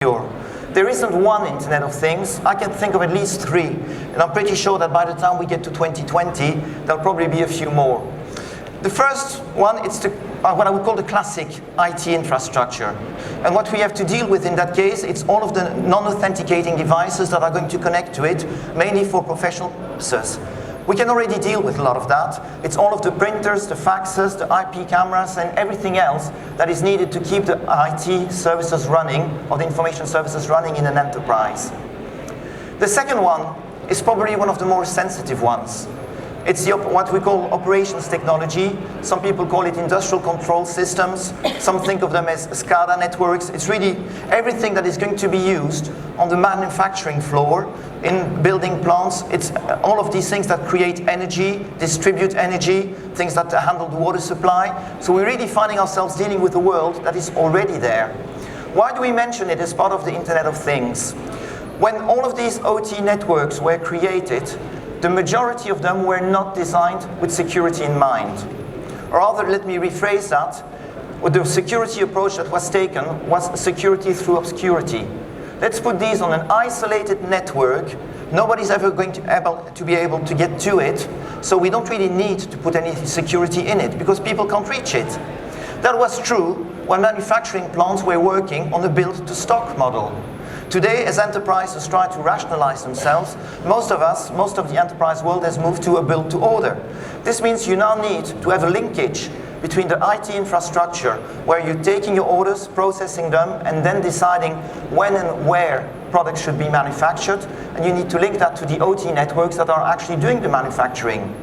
There isn't one Internet of Things. I can think of at least three. And I'm pretty sure that by the time we get to 2020, there'll probably be a few more. The first one, it's what I would call the classic IT infrastructure. And what we have to deal with in that case, it's all of the non-authenticating devices that are going to connect to it, mainly for professional purposes. We can already deal with a lot of that. It's all of the printers, the faxes, the IP cameras, and everything else that is needed to keep the IT services running, or the information services running in an enterprise. The second one is probably one of the more sensitive ones. It's what we call operations technology. Some people call it industrial control systems. Some think of them as SCADA networks. It's really everything that is going to be used on the manufacturing floor, in building plants. It's all of these things that create energy, distribute energy, things that handle the water supply. So we're really finding ourselves dealing with a world that is already there. Why do we mention it as part of the Internet of Things? When all of these OT networks were created, the majority of them were not designed with security in mind. Or rather, let me rephrase that. The security approach that was taken was security through obscurity. Let's put these on an isolated network. Nobody's ever going to be able to get to it, so we don't really need to put any security in it, because people can't reach it. That was true when manufacturing plants were working on a build-to-stock model. Today, as enterprises try to rationalize themselves, most of the enterprise world has moved to a build-to-order. This means you now need to have a linkage between the IT infrastructure, where you're taking your orders, processing them, and then deciding when and where products should be manufactured, and you need to link that to the OT networks that are actually doing the manufacturing.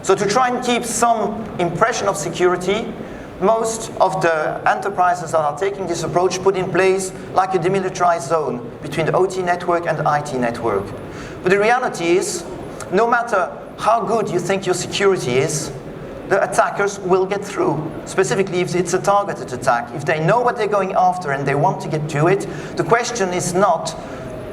So to try and keep some impression of security, most of the enterprises that are taking this approach put in place like a demilitarized zone between the OT network and the IT network. But the reality is, no matter how good you think your security is, the attackers will get through, specifically if it's a targeted attack. If they know what they're going after and they want to get to it, the question is not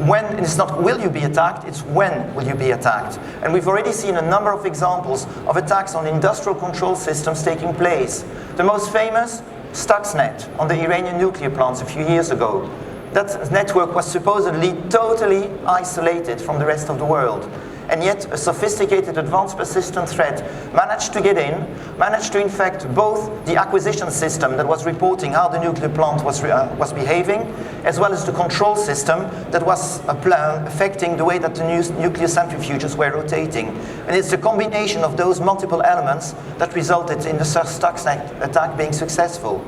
will you be attacked, it's when will you be attacked. And we've already seen a number of examples of attacks on industrial control systems taking place. The most famous, Stuxnet, on the Iranian nuclear plants a few years ago. That network was supposedly totally isolated from the rest of the world. And yet a sophisticated advanced persistent threat managed to get in, managed to infect both the acquisition system that was reporting how the nuclear plant was behaving, as well as the control system that was affecting the way that the nuclear centrifuges were rotating. And it's the combination of those multiple elements that resulted in the Stuxnet attack being successful.